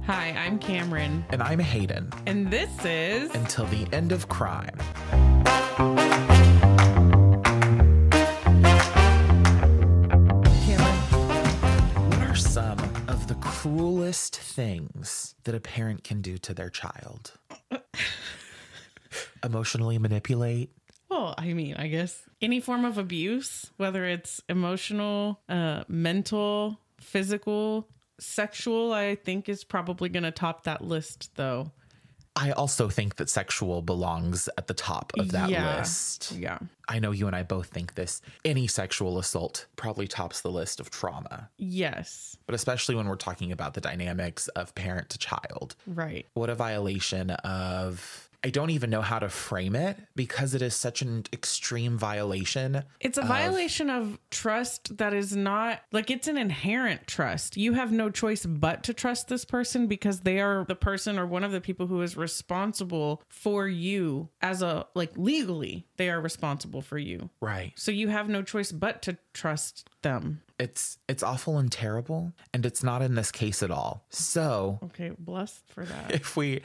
Hi, I'm Cameron. And I'm Hayden. And this is Until the End of Crime. Cameron, what are some of the cruelest things that a parent can do to their child? Emotionally manipulate? Well, I mean, I guess any form of abuse, whether it's emotional, mental, physical, sexual, I think is probably going to top that list, though. I also think that sexual belongs at the top of that list. Yeah. I know you and I both think this. Any sexual assault probably tops the list of trauma. Yes. But especially when we're talking about the dynamics of parent to child. Right. What a violation of... I don't even know how to frame it because it is such an extreme violation. It's a violation of trust that is not, like, it's an inherent trust. You have no choice but to trust this person because they are the person or one of the people who is responsible for you as a, like, legally, they are responsible for you. Right. So you have no choice but to trust them. It's awful and terrible, and it's not in this case at all. So, okay, blessed for that. If we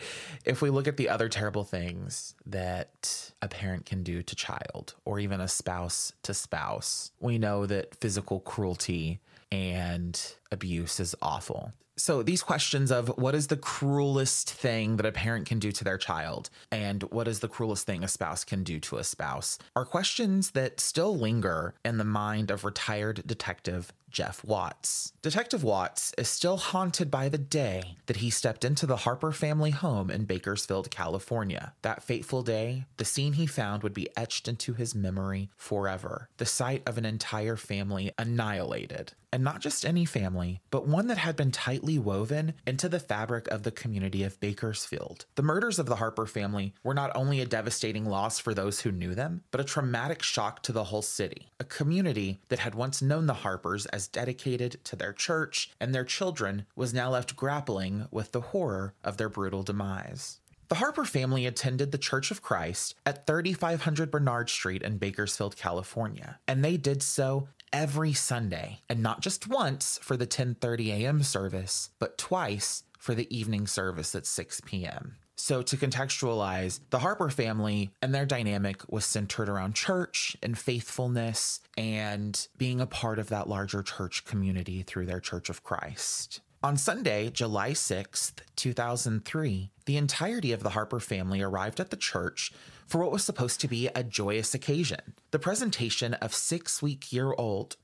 look at the other terrible things that a parent can do to child, or even a spouse to spouse, we know that physical cruelty and abuse is awful. So these questions of what is the cruelest thing that a parent can do to their child and what is the cruelest thing a spouse can do to a spouse are questions that still linger in the mind of retired detective Jeff Watts. Detective Watts is still haunted by the day that he stepped into the Harper family home in Bakersfield, California. That fateful day, the scene he found would be etched into his memory forever. The sight of an entire family annihilated. And not just any family, but one that had been tightly woven into the fabric of the community of Bakersfield. The murders of the Harper family were not only a devastating loss for those who knew them, but a traumatic shock to the whole city. A community that had once known the Harpers as dedicated to their church and their children was now left grappling with the horror of their brutal demise. The Harper family attended the Church of Christ at 3500 Bernard Street in Bakersfield, California, and they did so every Sunday, and not just once for the 10:30 a.m. service, but twice for the evening service at 6 p.m. So to contextualize, the Harper family and their dynamic was centered around church and faithfulness and being a part of that larger church community through their Church of Christ. On Sunday, July 6th, 2003, the entirety of the Harper family arrived at the church for what was supposed to be a joyous occasion. The presentation of 6-week-year-old...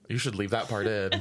You should leave that part in.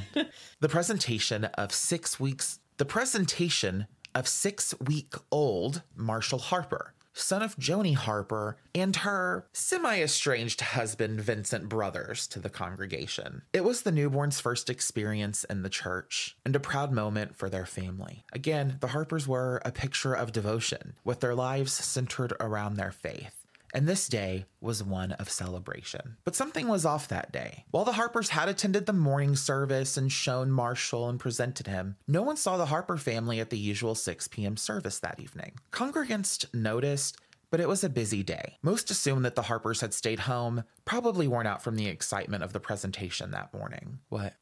The presentation of 6-week-old Marshall Harper, son of Joni Harper, and her semi-estranged husband, Vincent Brothers, to the congregation. It was the newborn's first experience in the church, and a proud moment for their family. Again, the Harpers were a picture of devotion, with their lives centered around their faith. And this day was one of celebration. But something was off that day. While the Harpers had attended the morning service and shown Marshall and presented him, no one saw the Harper family at the usual 6 p.m. service that evening. Congregants noticed, but it was a busy day. Most assumed that the Harpers had stayed home, probably worn out from the excitement of the presentation that morning. What?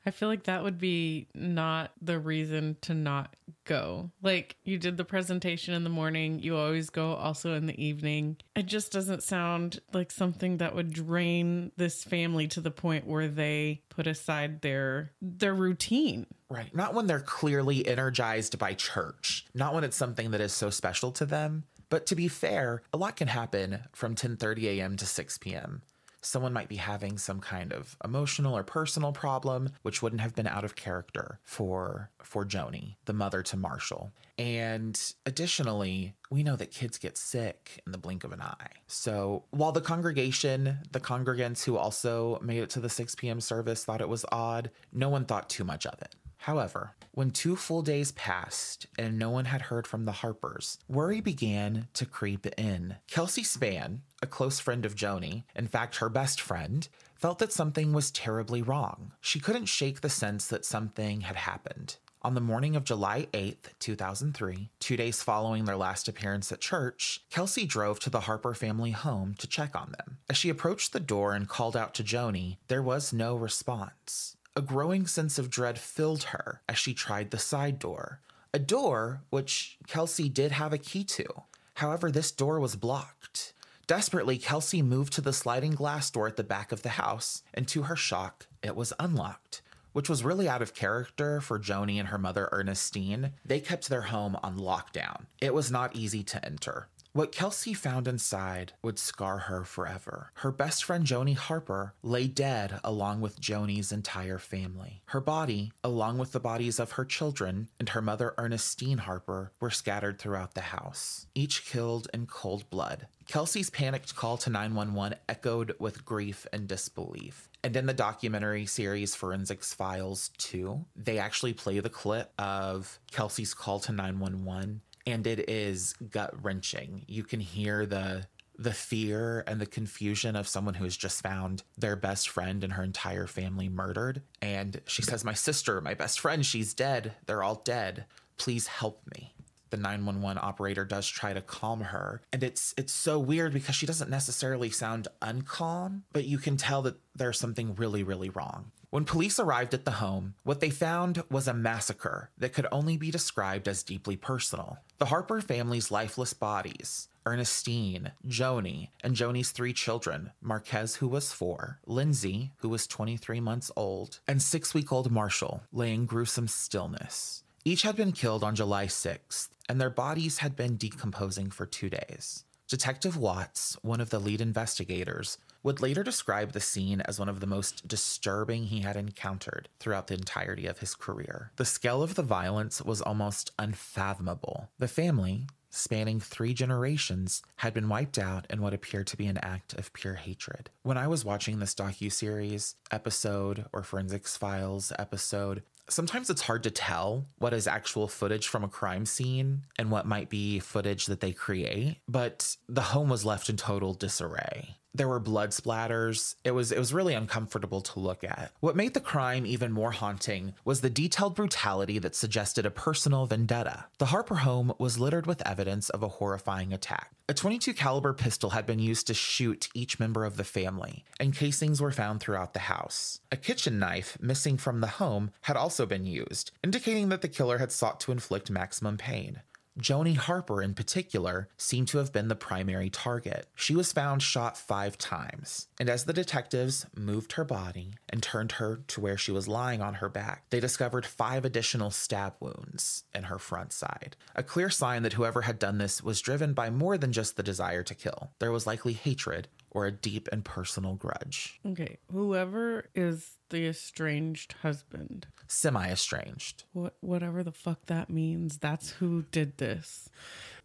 I feel like that would be not the reason to not go. Like, you did the presentation in the morning, you always go also in the evening. It just doesn't sound like something that would drain this family to the point where they put aside their routine. Right. Not when they're clearly energized by church. Not when it's something that is so special to them. But to be fair, a lot can happen from 10:30 a.m. to 6 p.m. Someone might be having some kind of emotional or personal problem, which wouldn't have been out of character for Joni, the mother to Marshall. And additionally, we know that kids get sick in the blink of an eye. So while the congregants who also made it to the 6 p.m. service thought it was odd, no one thought too much of it. However, when 2 full days passed and no one had heard from the Harpers, worry began to creep in. Kelsey Spann, a close friend of Joni, in fact her best friend, felt that something was terribly wrong. She couldn't shake the sense that something had happened. On the morning of July 8th, 2003, 2 days following their last appearance at church, Kelsey drove to the Harper family home to check on them. As she approached the door and called out to Joni, there was no response. A growing sense of dread filled her as she tried the side door, a door which Kelsey did have a key to. However, this door was blocked. Desperately, Kelsey moved to the sliding glass door at the back of the house, and to her shock, it was unlocked, which was really out of character for Joni and her mother Ernestine. They kept their home on lockdown. It was not easy to enter. What Kelsey found inside would scar her forever. Her best friend Joni Harper lay dead along with Joni's entire family. Her body, along with the bodies of her children and her mother Ernestine Harper, were scattered throughout the house, each killed in cold blood. Kelsey's panicked call to 911 echoed with grief and disbelief. And in the documentary series Forensics Files 2, they actually play the clip of Kelsey's call to 911. And it is gut-wrenching. You can hear the fear and the confusion of someone who has just found their best friend and her entire family murdered. And she says, "My sister, my best friend, she's dead. They're all dead. Please help me." The 911 operator does try to calm her. And it's so weird because she doesn't necessarily sound uncalm, but you can tell that there's something really, really wrong. When police arrived at the home, what they found was a massacre that could only be described as deeply personal. The Harper family's lifeless bodies, Ernestine, Joni, and Joni's 3 children, Marquez, who was 4, Lindsay, who was 23 months old, and 6-week-old Marshall, lay in gruesome stillness. Each had been killed on July 6th, and their bodies had been decomposing for 2 days. Detective Watts, one of the lead investigators, would later describe the scene as one of the most disturbing he had encountered throughout the entirety of his career. The scale of the violence was almost unfathomable. The family, spanning 3 generations, had been wiped out in what appeared to be an act of pure hatred. When I was watching this docuseries episode or Forensics Files episode, sometimes it's hard to tell what is actual footage from a crime scene and what might be footage that they create, but the home was left in total disarray. There were blood splatters. It was really uncomfortable to look at. What made the crime even more haunting was the detailed brutality that suggested a personal vendetta. The Harper home was littered with evidence of a horrifying attack. A .22 caliber pistol had been used to shoot each member of the family, and casings were found throughout the house. A kitchen knife missing from the home had also been used, indicating that the killer had sought to inflict maximum pain. Joni Harper, in particular, seemed to have been the primary target. She was found shot 5 times, and as the detectives moved her body and turned her to where she was lying on her back, they discovered 5 additional stab wounds in her front side. A clear sign that whoever had done this was driven by more than just the desire to kill. There was likely hatred or a deep and personal grudge. Okay, whoever is the estranged husband. Semi-estranged. Whatever the fuck that means. That's who did this.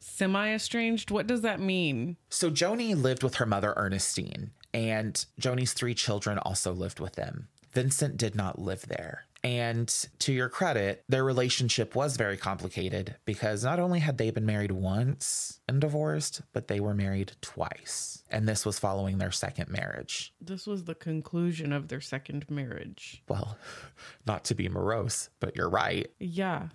Semi-estranged? What does that mean? So Joni lived with her mother, Ernestine, and Joni's 3 children also lived with them. Vincent did not live there. And to your credit, their relationship was very complicated because not only had they been married once and divorced, but they were married twice. And this was following their second marriage. This was the conclusion of their second marriage. Well, not to be morose, but you're right. Yeah.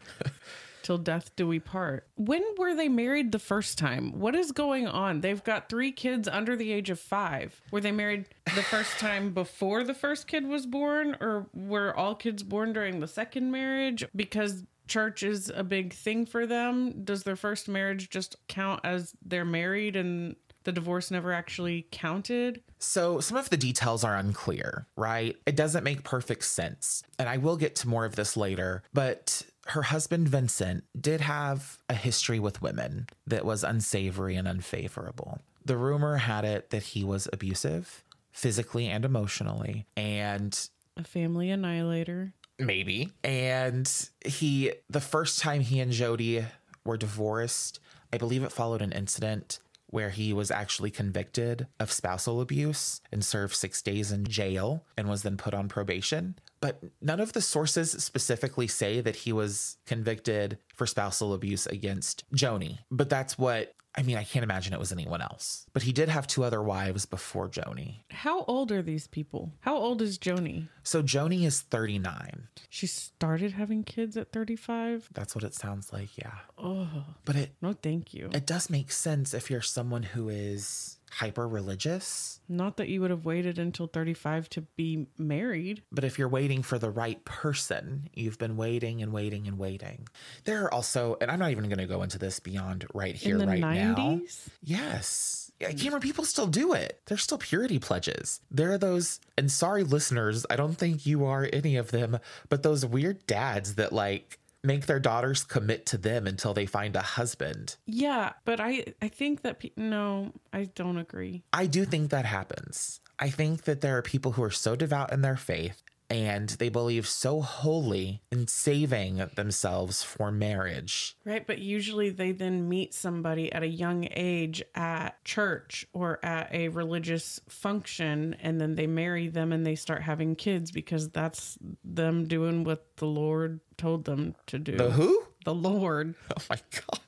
Till death do we part. When were they married the first time? What is going on? They've got 3 kids under the age of 5. Were they married the first time before the first kid was born? Or were all kids born during the second marriage? Because church is a big thing for them. Does their first marriage just count as they're married and the divorce never actually counted? So some of the details are unclear, right? It doesn't make perfect sense. And I will get to more of this later, but her husband, Vincent, did have a history with women that was unsavory and unfavorable. The rumor had it that he was abusive, physically and emotionally, and a family annihilator. Maybe. And the first time he and Jody were divorced, I believe it followed an incident where he was actually convicted of spousal abuse and served 6 days in jail and was then put on probation. But none of the sources specifically say that he was convicted for spousal abuse against Joni. But that's what, I can't imagine it was anyone else. But he did have 2 other wives before Joni. How old are these people? How old is Joni? So Joni is 39. She started having kids at 35? That's what it sounds like, yeah. Oh, but no, thank you. It does make sense if you're someone who is hyper religious. Not that you would have waited until 35 to be married. But if you're waiting for the right person, you've been waiting and waiting and waiting. There are also, and I'm not even going to go into this beyond right here, right now. In the 90s? Yes. I can't remember, people still do it. There's still purity pledges. There are those, and sorry listeners, I don't think you are any of them, but those weird dads that like make their daughters commit to them until they find a husband. Yeah, but I think that, no, I don't agree. I do think that happens. I think that there are people who are so devout in their faith and they believe so wholly in saving themselves for marriage. Right, but usually they then meet somebody at a young age at church or at a religious function, and then they marry them and they start having kids because that's them doing what the Lord told them to do. The who? The Lord. Oh my God.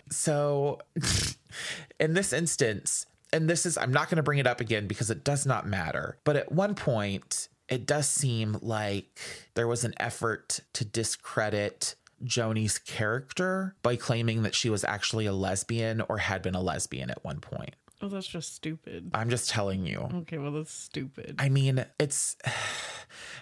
So in this instance, and this is, I'm not going to bring it up again because it does not matter, but at one point, it does seem like there was an effort to discredit Joni's character by claiming that she was actually a lesbian or had been a lesbian at one point. Oh, that's just stupid. I'm just telling you. Okay, well, that's stupid. I mean, it's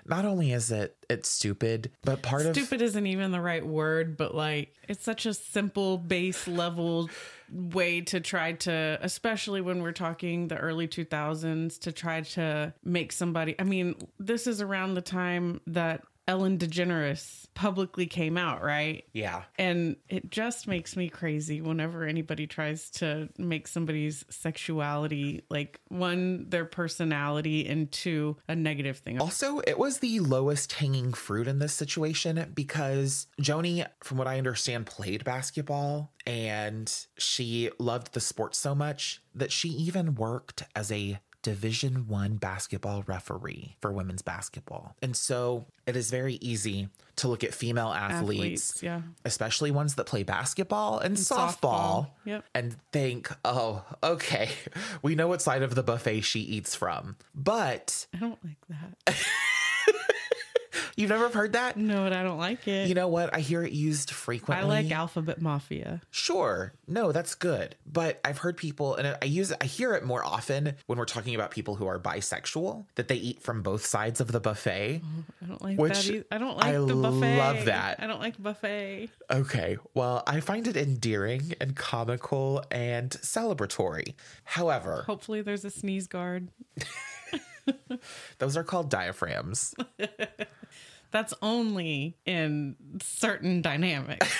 not only is it's stupid, but stupid isn't even the right word, but like it's such a simple base level way to try to, especially when we're talking the early 2000s, to try to make somebody, I mean, this is around the time that Ellen DeGeneres publicly came out, right? Yeah. And it just makes me crazy whenever anybody tries to make somebody's sexuality, like, one, their personality, and two, a negative thing. Also, it was the lowest hanging fruit in this situation because Joni, from what I understand, played basketball and she loved the sport so much that she even worked as a Division I basketball referee for women's basketball. And so it is very easy to look at female athletes, yeah, especially ones that play basketball and softball. Yep. And think, oh, okay, we know what side of the buffet she eats from. But I don't like that. You've never heard that? No, I don't like it. You know what? I hear it used frequently. I like Alphabet Mafia. Sure. No, that's good. But I've heard people, and I hear it more often when we're talking about people who are bisexual, that they eat from both sides of the buffet. Oh, I don't like that either. I don't like the buffet. I love that. I don't like buffet. Okay. Well, I find it endearing and comical and celebratory. However, hopefully there's a sneeze guard. Those are called diaphragms. That's only in certain dynamics.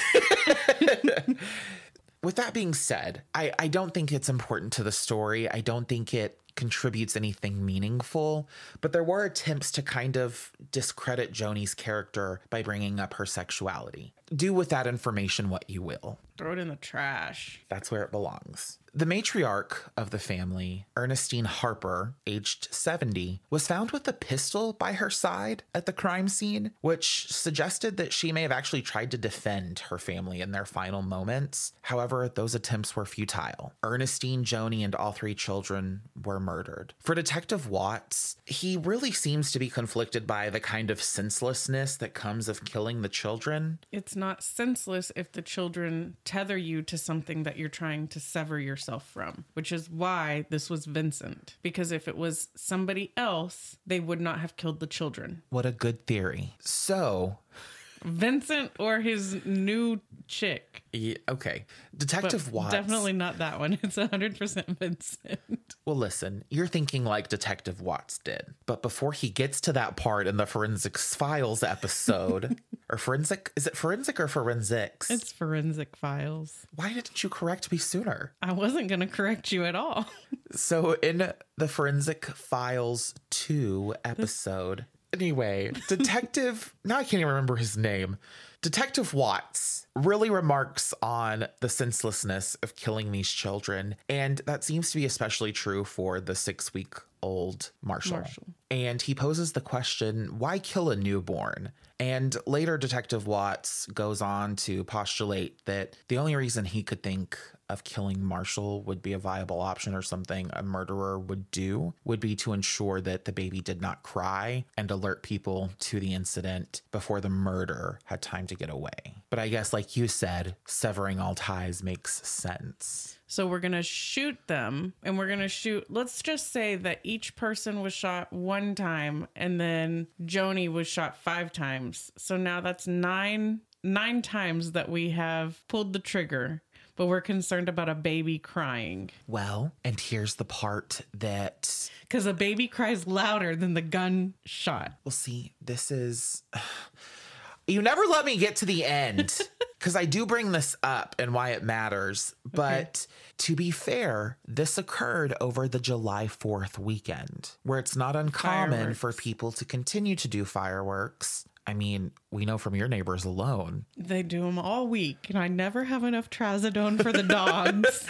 With that being said, I don't think it's important to the story. I don't think it contributes anything meaningful, but there were attempts to kind of discredit Joni's character by bringing up her sexuality. Do with that information what you will. Throw it in the trash. That's where it belongs. The matriarch of the family, Ernestine Harper, aged 70, was found with a pistol by her side at the crime scene, which suggested that she may have actually tried to defend her family in their final moments. However, those attempts were futile. Ernestine, Joni, and all three children were murdered. For Detective Watts, he really seems to be conflicted by the kind of senselessness that comes of killing the children. It's not senseless if the children tether you to something that you're trying to sever yourself from, which is why this was Vincent. Because if it was somebody else, they would not have killed the children. What a good theory. So Vincent or his new chick. Yeah, okay. Detective Watts. Definitely not that one. It's 100% Vincent. Well, listen, you're thinking like Detective Watts did. But before he gets to that part in the Forensics Files episode, or forensic, is it forensic or forensics? It's Forensic Files. Why didn't you correct me sooner? I wasn't going to correct you at all. So in the Forensic Files 2 episode, anyway, Detective, now I can't even remember his name. Detective Watts really remarks on the senselessness of killing these children. And that seems to be especially true for the 6-week-old Marshall. And he poses the question, why kill a newborn? And later Detective Watts goes on to postulate that the only reason he could think of killing Marshall would be a viable option, or something a murderer would do, would be to ensure that the baby did not cry and alert people to the incident before the murder had time to get away. But I guess, like you said, severing all ties makes sense. So we're going to shoot them, and we're going to shoot, let's just say that each person was shot 1 time and then Joni was shot 5 times. So now that's nine times that we have pulled the trigger, but we're concerned about a baby crying. Well, and here's the part that... Because a baby cries louder than the gun shot. Well, see, this is... You never let me get to the end. Because I do bring this up and why it matters. But to be fair, this occurred over the July 4th weekend, where it's not uncommon for people to continue to do fireworks. I mean, we know from your neighbors alone. They do them all week, and I never have enough trazodone for the dogs.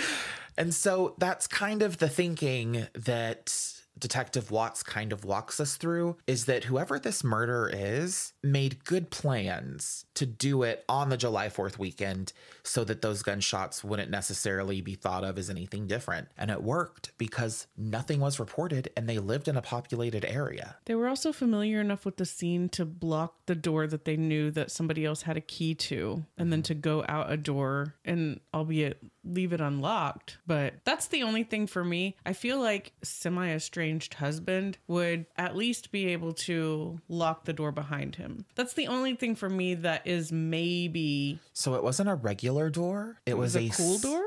And so that's kind of the thinking that Detective Watts kind of walks us through, is that whoever this murderer is made good plans to do it on the July 4th weekend so that those gunshots wouldn't necessarily be thought of as anything different. And it worked because nothing was reported and they lived in a populated area. They were also familiar enough with the scene to block the door that they knew that somebody else had a key to, and then to go out a door and, albeit, leave it unlocked. But that's the only thing for me. I feel like semi-estranged husband would at least be able to lock the door behind him. That's the only thing for me that is maybe... So it wasn't a regular door? It was a cool door?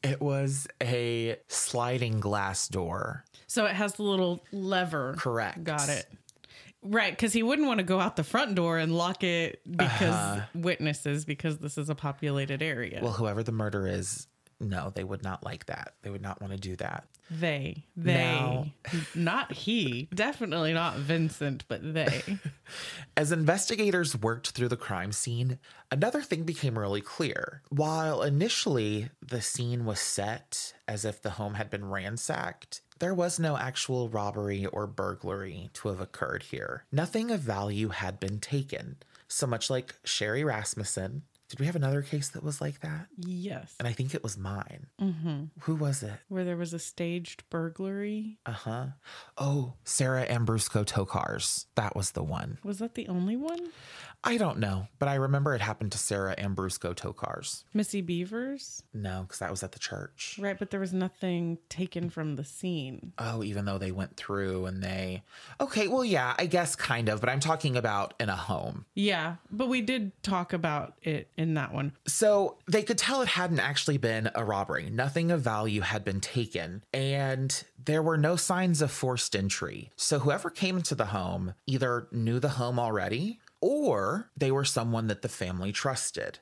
It was a sliding glass door. So it has the little lever. Correct. Got it. Right, because he wouldn't want to go out the front door and lock it because witnesses, because this is a populated area. Well, whoever the murderer is, no, they would not like that. They would not want to do that. They, Now, not he, definitely not Vincent, but they. As investigators worked through the crime scene, another thing became really clear. While initially the scene was set as if the home had been ransacked, there was no actual robbery or burglary to have occurred here. Nothing of value had been taken. So much like Sherry Rasmussen. Did we have another case that was like that? Yes. And I think it was mine. Mm-hmm. Who was it? Where there was a staged burglary. Uh-huh. Oh, Sarah Ambrusco Tokars. That was the one. Was that the only one? I don't know, but I remember it happened to Sarah Ambrusco Tokars. Missy Beavers? No, because that was at the church. Right, but there was nothing taken from the scene. Oh, even though they went through and they... Okay, well, yeah, I guess kind of, but I'm talking about in a home. Yeah, but we did talk about it in that one. So they could tell it hadn't actually been a robbery. Nothing of value had been taken, and there were no signs of forced entry. So whoever came into the home either knew the home already, or they were someone that the family trusted.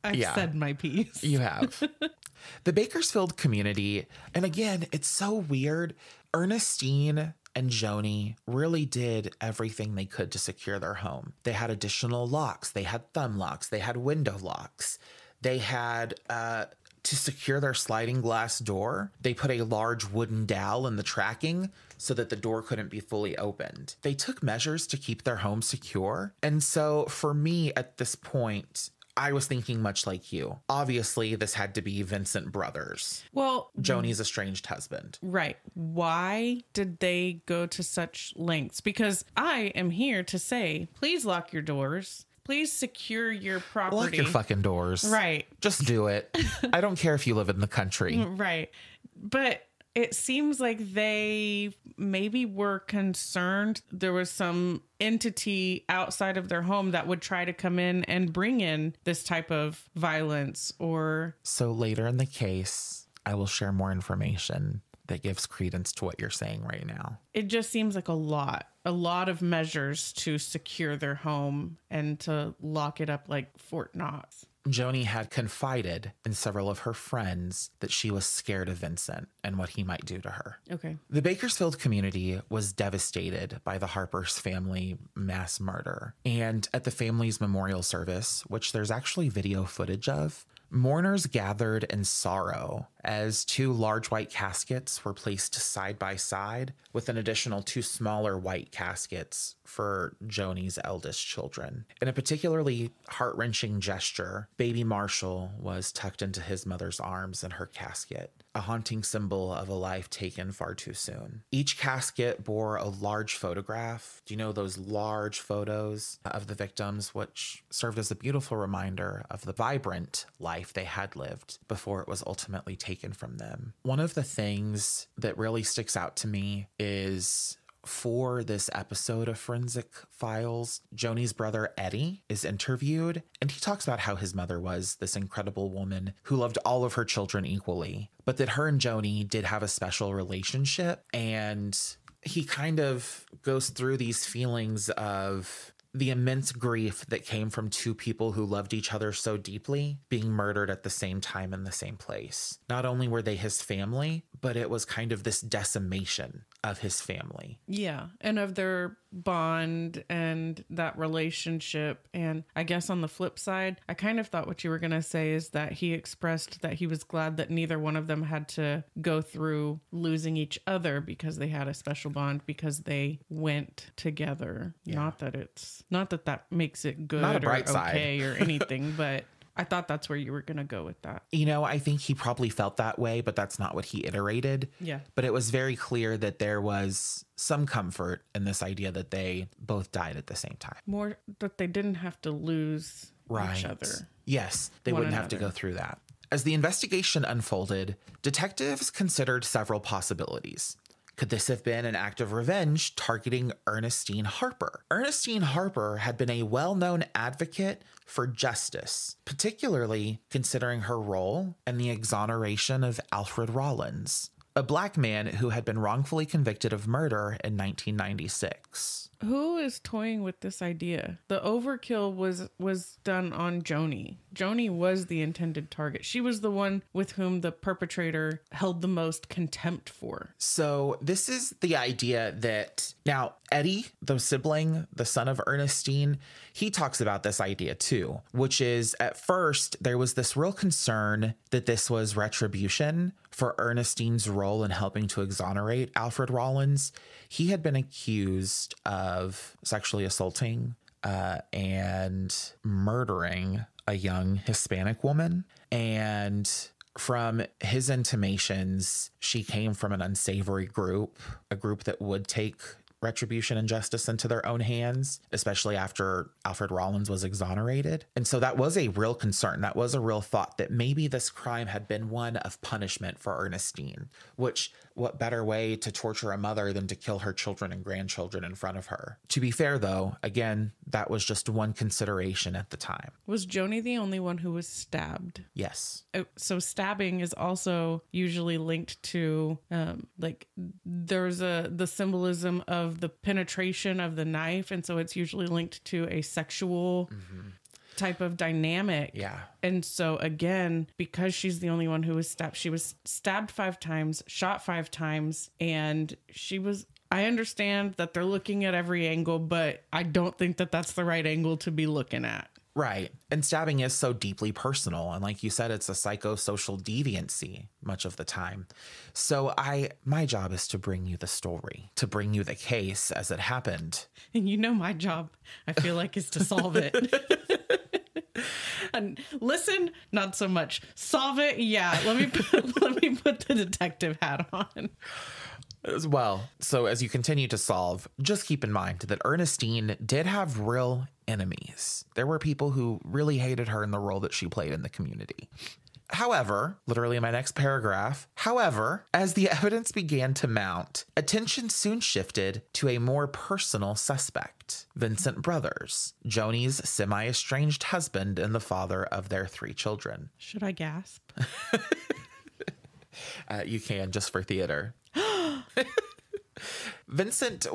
I've said my piece. You have. The Bakersfield community, and again, it's so weird. Ernestine and Joni really did everything they could to secure their home. They had additional locks. They had thumb locks. They had window locks. They had... to secure their sliding glass door, they put a large wooden dowel in the tracking so that the door couldn't be fully opened. They took measures to keep their home secure. And so for me at this point, I was thinking much like you. Obviously, this had to be Vincent Brothers. Well, Joni's estranged husband. Right. Why did they go to such lengths? Because I am here to say, please lock your doors. Please secure your property. Lock your fucking doors. Right. Just do it. I don't care if you live in the country. Right. But it seems like they maybe were concerned there was some entity outside of their home that would try to come in and bring in this type of violence or... So later in the case, I will share more information that gives credence to what you're saying right now. It just seems like a lot of measures to secure their home and to lock it up like Fort Knox. Joni had confided in several of her friends that she was scared of Vincent and what he might do to her. Okay. The Bakersfield community was devastated by the Harper's family mass murder. And at the family's memorial service, which there's actually video footage of, Mourners gathered in sorrow as two large white caskets were placed side by side with an additional two smaller white caskets for Joni's eldest children. In a particularly heart-wrenching gesture, baby Marshall was tucked into his mother's arms in her casket, a haunting symbol of a life taken far too soon. Each casket bore a large photograph. Do you know those large photos of the victims, which served as a beautiful reminder of the vibrant life they had lived before it was ultimately taken from them? One of the things that really sticks out to me is for this episode of Forensic Files, Joni's brother Eddie is interviewed, and he talks about how his mother was this incredible woman who loved all of her children equally, but that her and Joni did have a special relationship. And he kind of goes through these feelings of the immense grief that came from two people who loved each other so deeply being murdered at the same time in the same place. Not only were they his family, but it was kind of this decimation of his family. Yeah, and of their bond and that relationship. And I guess on the flip side, I kind of thought what you were going to say is that he expressed that he was glad that neither one of them had to go through losing each other because they had a special bond, because they went together. Yeah. Not that that makes it good Not a or bright okay side. or anything, but I thought that's where you were going to go with that. You know, I think he probably felt that way, but that's not what he iterated. Yeah. But it was very clear that there was some comfort in this idea that they both died at the same time. More that they didn't have to lose each other. Yes, they wouldn't have to go through that. As the investigation unfolded, detectives considered several possibilities. Could this have been an act of revenge targeting Ernestine Harper? Ernestine Harper had been a well-known advocate for justice, particularly considering her role in the exoneration of Alfred Rollins, a Black man who had been wrongfully convicted of murder in 1996. Who is toying with this idea? The overkill was done on Joni. Joni was the intended target. She was the one with whom the perpetrator held the most contempt for. So this is the idea that now Eddie, the sibling, the son of Ernestine, he talks about this idea too, which is at first there was this real concern that this was retribution for Ernestine's role in helping to exonerate Alfred Rollins. He had been accused of sexually assaulting and murdering a young Hispanic woman. And from his intimations, she came from an unsavory group, a group that would take retribution and justice into their own hands, especially after Alfred Rollins was exonerated. And so that was a real concern. That was a real thought that maybe this crime had been one of punishment for Ernestine, which what better way to torture a mother than to kill her children and grandchildren in front of her? To be fair, though, again, that was just one consideration at the time. Was Joni the only one who was stabbed? Yes. So stabbing is also usually linked to there's the symbolism of the penetration of the knife, and so it's usually linked to a sexual type of dynamic. Yeah. And so again, because she's the only one who was stabbed, she was stabbed 5 times, shot 5 times, and I understand that they're looking at every angle, but I don't think that that's the right angle to be looking at. Right. And stabbing is so deeply personal. And like you said, it's a psychosocial deviancy much of the time. So my job is to bring you the story, to bring you the case as it happened. And you know, my job, I feel like, is to solve it. And listen, not so much. Solve it. Yeah. Let me put the detective hat on. As well. So as you continue to solve, just keep in mind that Ernestine did have real enemies. There were people who really hated her in the role that she played in the community. However, literally in my next paragraph, as the evidence began to mount, attention soon shifted to a more personal suspect, Vincent Brothers, Joni's semi-estranged husband and the father of their 3 children. Should I gasp? You can, just for theater. Vincent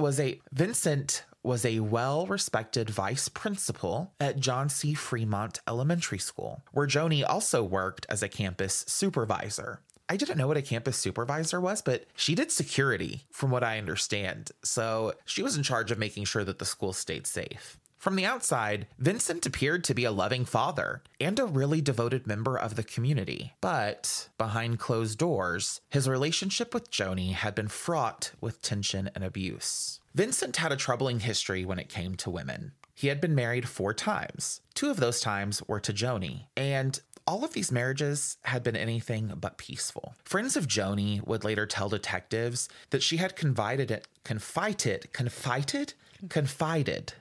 was a well-respected vice principal at John C. Fremont Elementary School, where Joni also worked as a campus supervisor. I didn't know what a campus supervisor was, but she did security, from what I understand. So she was in charge of making sure that the school stayed safe. From the outside, Vincent appeared to be a loving father and a really devoted member of the community. But behind closed doors, his relationship with Joni had been fraught with tension and abuse. Vincent had a troubling history when it came to women. He had been married 4 times. 2 of those times were to Joni, and all of these marriages had been anything but peaceful. Friends of Joni would later tell detectives that she had confided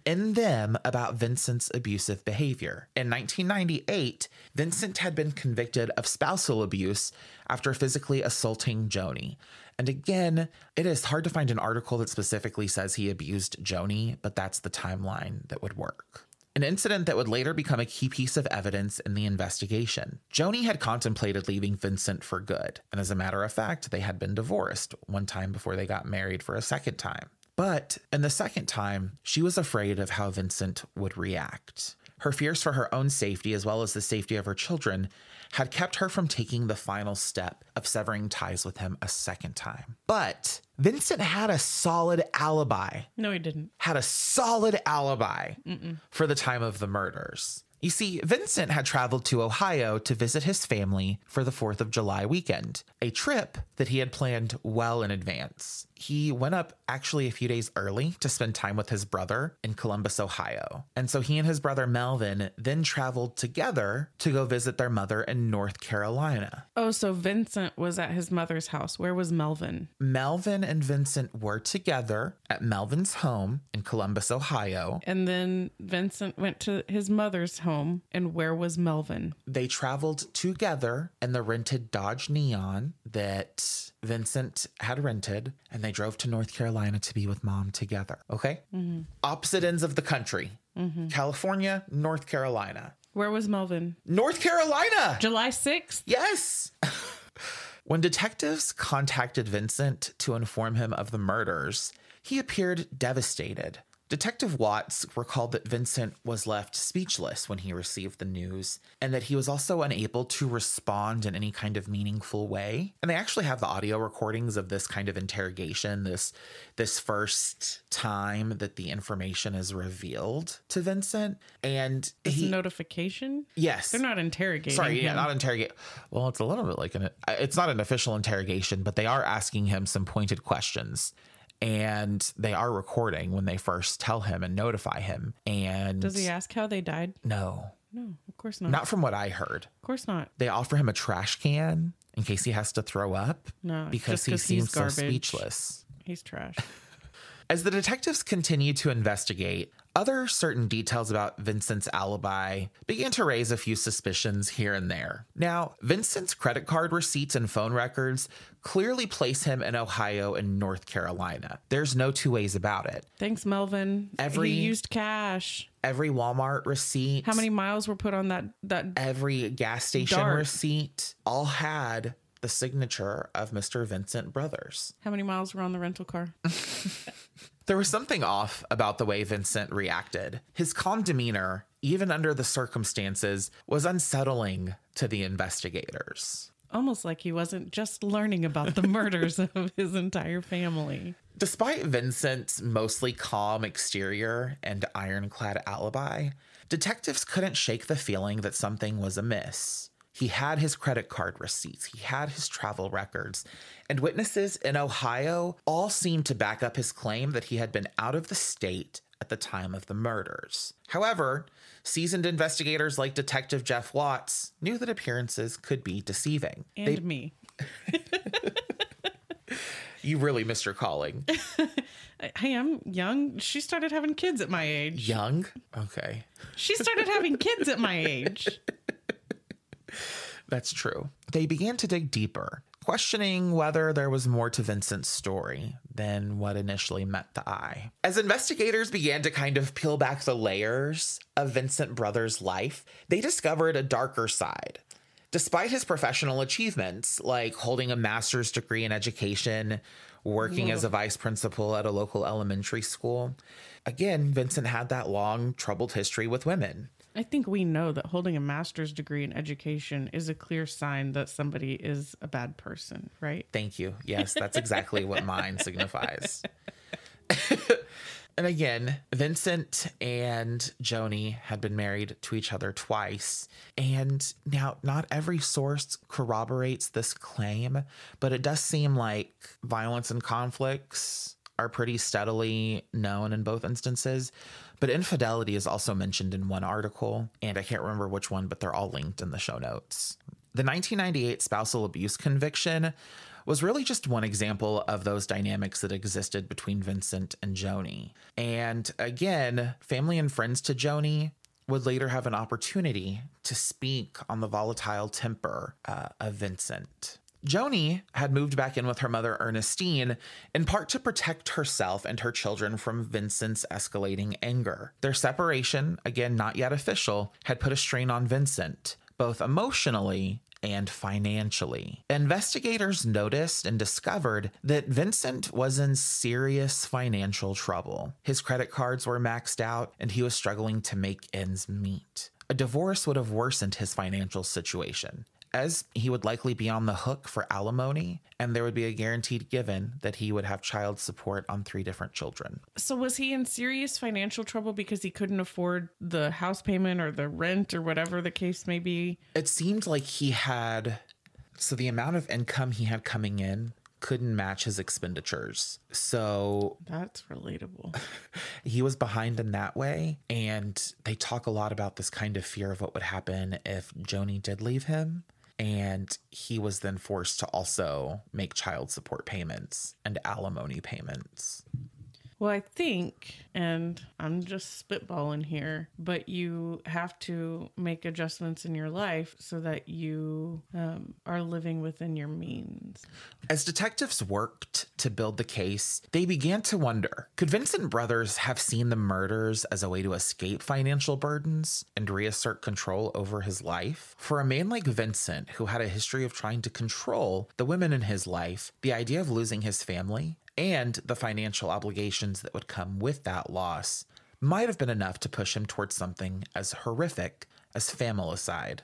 in them about Vincent's abusive behavior. In 1998, Vincent had been convicted of spousal abuse after physically assaulting Joni. And again, it is hard to find an article that specifically says he abused Joni, but that's the timeline that would work. An incident that would later become a key piece of evidence in the investigation. Joni had contemplated leaving Vincent for good, and as a matter of fact, they had been divorced one time before they got married for a second time. But in the second time, she was afraid of how Vincent would react. Her fears for her own safety, as well as the safety of her children, had kept her from taking the final step of severing ties with him a second time. But Vincent had a solid alibi. No, he didn't. Had a solid alibi for the time of the murders. You see, Vincent had traveled to Ohio to visit his family for the 4th of July weekend, a trip that he had planned well in advance. He went up actually a few days early to spend time with his brother in Columbus, Ohio. And so he and his brother Melvin then traveled together to go visit their mother in North Carolina. Oh, so Vincent was at his mother's house. Where was Melvin? Melvin and Vincent were together at Melvin's home in Columbus, Ohio. And then Vincent went to his mother's home. And where was Melvin? They traveled together in the rented Dodge Neon that Vincent had rented, and they drove to North Carolina to be with mom together. Okay? Mm-hmm. Opposite ends of the country. Mm-hmm. California, North Carolina. Where was Melvin? North Carolina! July 6th? Yes! When detectives contacted Vincent to inform him of the murders, he appeared devastated. Detective Watts recalled that Vincent was left speechless when he received the news, and that he was also unable to respond in any kind of meaningful way. And they actually have the audio recordings of this kind of interrogation, this first time that the information is revealed to Vincent. And it's a notification? Yes. They're not interrogating Sorry, him. yeah, not interrogate. Well, it's a little bit like it's not an official interrogation, but they are asking him some pointed questions. And they are recording when they first tell him and notify him. And does he ask how they died? No. No, of course not. Not from what I heard. Of course not. They offer him a trash can in case he has to throw up. No, because he seems so speechless. He's trash. As the detectives continued to investigate, other certain details about Vincent's alibi began to raise a few suspicions here and there. Now, Vincent's credit card receipts and phone records clearly place him in Ohio and North Carolina. There's no two ways about it. Thanks, Melvin. He used cash. Every Walmart receipt. How many miles were put on that every gas station receipt all had the signature of Mr. Vincent Brothers. How many miles were on the rental car? There was something off about the way Vincent reacted. His calm demeanor, even under the circumstances, was unsettling to the investigators. Almost like he wasn't just learning about the murders of his entire family. Despite Vincent's mostly calm exterior and ironclad alibi, detectives couldn't shake the feeling that something was amiss. He had his credit card receipts, he had his travel records, and witnesses in Ohio all seemed to back up his claim that he had been out of the state at the time of the murders. However, seasoned investigators like Detective Jeff Watts knew that appearances could be deceiving. And me. You really missed your calling. Hey, I'm young. She started having kids at my age. Young? Okay. She started having kids at my age. That's true. They began to dig deeper, questioning whether there was more to Vincent's story than what initially met the eye. As investigators began to kind of peel back the layers of Vincent Brothers' life, they discovered a darker side. Despite his professional achievements, like holding a master's degree in education, working as a vice principal at a local elementary school, again, Vincent had that long, troubled history with women. I think we know that holding a master's degree in education is a clear sign that somebody is a bad person, right? Thank you. Yes, that's exactly what mine signifies. And again, Vincent and Joni had been married to each other twice. And now, not every source corroborates this claim, but it does seem like violence and conflicts are pretty steadily known in both instances. But infidelity is also mentioned in one article, and I can't remember which one, but they're all linked in the show notes. The 1998 spousal abuse conviction was really just one example of those dynamics that existed between Vincent and Joni. And again, family and friends to Joni would later have an opportunity to speak on the volatile temper of Vincent. Joni had moved back in with her mother, Ernestine, in part to protect herself and her children from Vincent's escalating anger. Their separation, again not yet official, had put a strain on Vincent, both emotionally and financially. Investigators noticed and discovered that Vincent was in serious financial trouble. His credit cards were maxed out, and he was struggling to make ends meet. A divorce would have worsened his financial situation, as he would likely be on the hook for alimony, and there would be a guaranteed given that he would have child support on 3 different children. So was he in serious financial trouble because he couldn't afford the house payment or the rent or whatever the case may be? It seemed like the amount of income he had coming in couldn't match his expenditures. So that's relatable. He was behind in that way. And they talk a lot about this kind of fear of what would happen if Joni did leave him. And he was then forced to also make child support payments and alimony payments. Well, I think, and I'm just spitballing here, but you have to make adjustments in your life so that you are living within your means. As detectives worked to build the case, they began to wonder, could Vincent Brothers have seen the murders as a way to escape financial burdens and reassert control over his life? For a man like Vincent, who had a history of trying to control the women in his life, the idea of losing his family and the financial obligations that would come with that loss might have been enough to push him towards something as horrific as familicide.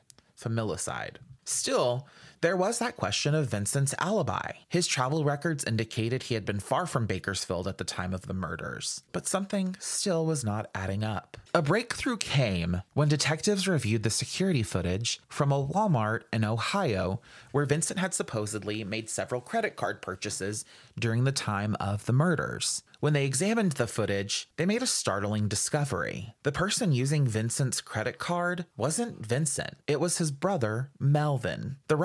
Still, there was that question of Vincent's alibi. His travel records indicated he had been far from Bakersfield at the time of the murders, but something still was not adding up. A breakthrough came when detectives reviewed the security footage from a Walmart in Ohio, where Vincent had supposedly made several credit card purchases during the time of the murders. When they examined the footage, they made a startling discovery. The person using Vincent's credit card wasn't Vincent. It was his brother, Melvin. The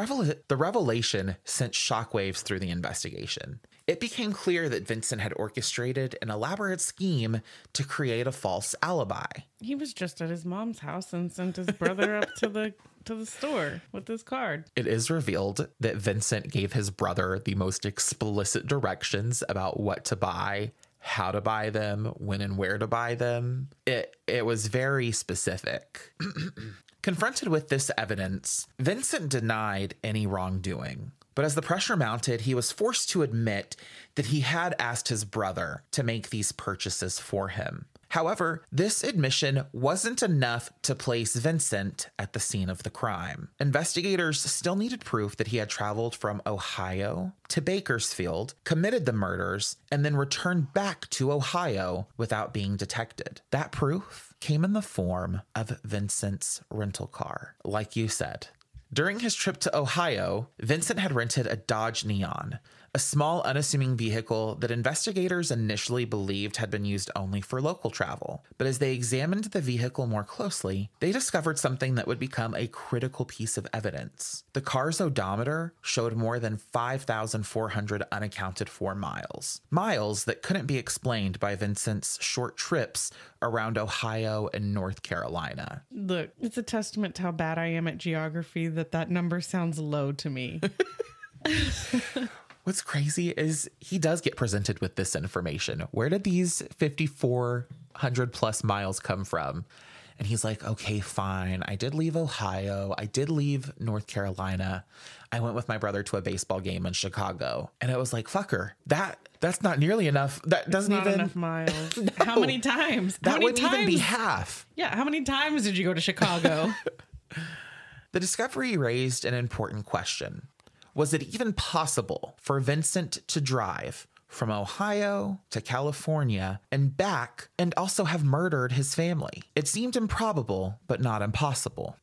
revelation sent shockwaves through the investigation. It became clear that Vincent had orchestrated an elaborate scheme to create a false alibi. He was just at his mom's house and sent his brother up to the store with his card. It is revealed that Vincent gave his brother the most explicit directions about what to buy, how to buy them, when and where to buy them. It was very specific. Confronted with this evidence, Vincent denied any wrongdoing. But as the pressure mounted, he was forced to admit that he had asked his brother to make these purchases for him. However, this admission wasn't enough to place Vincent at the scene of the crime. Investigators still needed proof that he had traveled from Ohio to Bakersfield, committed the murders, and then returned back to Ohio without being detected. That proof came in the form of Vincent's rental car, like you said. During his trip to Ohio, Vincent had rented a Dodge Neon, a small, unassuming vehicle that investigators initially believed had been used only for local travel. But as they examined the vehicle more closely, they discovered something that would become a critical piece of evidence. The car's odometer showed more than 5,400 unaccounted for miles. Miles that couldn't be explained by Vincent's short trips around Ohio and North Carolina. Look, it's a testament to how bad I am at geography that number sounds low to me. What's crazy is he does get presented with this information. Where did these 5,400 plus miles come from? And he's like, okay, fine. I did leave Ohio. I did leave North Carolina. I went with my brother to a baseball game in Chicago. And it was like, fucker, that's not nearly enough. That doesn't not even enough miles. No. How many times? That wouldn't even be half. Yeah. How many times did you go to Chicago? The discovery raised an important question. Was it even possible for Vincent to drive from Ohio to California and back, and also have murdered his family. It seemed improbable, but not impossible.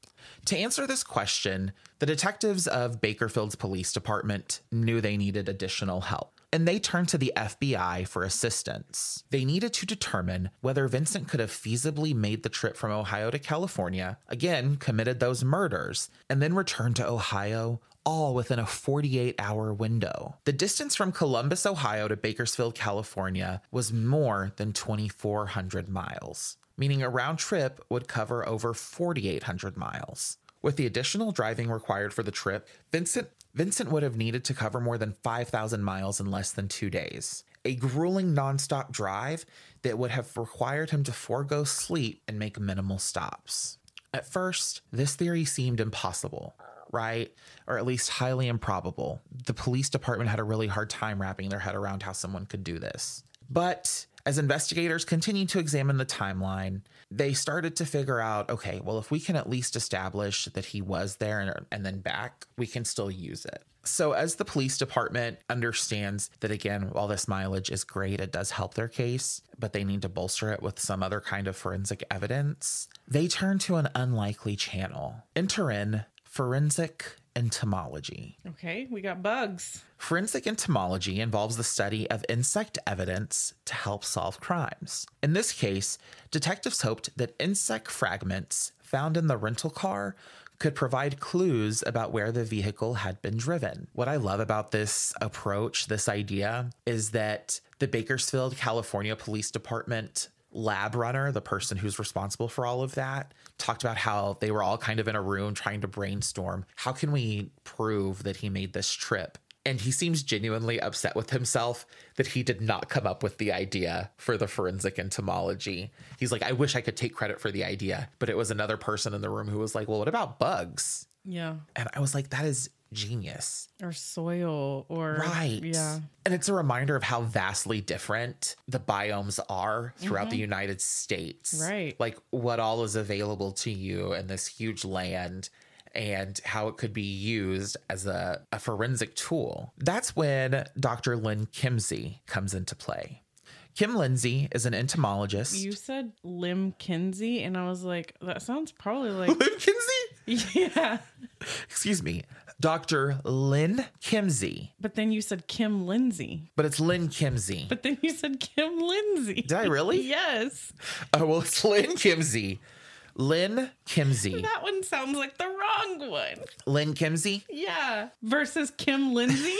To answer this question, the detectives of Bakersfield's police department knew they needed additional help, and they turned to the FBI for assistance. They needed to determine whether Vincent could have feasibly made the trip from Ohio to California, again, committed those murders, and then returned to Ohio, all within a 48-hour window. The distance from Columbus, Ohio to Bakersfield, California was more than 2,400 miles, meaning a round trip would cover over 4,800 miles. With the additional driving required for the trip, Vincent would have needed to cover more than 5,000 miles in less than 2 days. A grueling nonstop drive that would have required him to forego sleep and make minimal stops. At first, this theory seemed impossible, right? Or at least highly improbable. The police department had a really hard time wrapping their head around how someone could do this. But as investigators continued to examine the timeline, they started to figure out, okay, well, if we can at least establish that he was there and then back, we can still use it. So as the police department understands that, again, while this mileage is great, it does help their case, but they need to bolster it with some other kind of forensic evidence, they turn to an unlikely channel. Enter in forensic entomology. Okay, we got bugs. Forensic entomology involves the study of insect evidence to help solve crimes. In this case, detectives hoped that insect fragments found in the rental car could provide clues about where the vehicle had been driven. What I love about this approach, this idea, is that the Bakersfield, California Police Department lab runner, the person who's responsible for all of that, talked about how they were all kind of in a room trying to brainstorm, how can we prove that he made this trip? And he seems genuinely upset with himself that he did not come up with the idea for the forensic entomology. He's like, I wish I could take credit for the idea, but it was another person in the room who was like, well, what about bugs? Yeah. And I was like, that is genius. Or soil or right. Yeah. And it's a reminder of how vastly different the biomes are throughout the United States. Right. Like what all is available to you in this huge land and how it could be used as a forensic tool. That's when Dr. Lynn Kimsey comes into play. Kim Lindsay is an entomologist. You said Lim Kinsey, and I was like, that sounds probably like... Lynn Kinsey? Yeah. Excuse me. Dr. Lynn Kimsey. But then you said Kim Lindsay. But it's Lynn Kimsey. But then you said Kim Lindsay. Did I really? Yes. Oh, well, it's Lynn Kimsey. Lynn Kimsey. That one sounds like the wrong one. Lynn Kimsey? Yeah. Versus Kim Lindsay?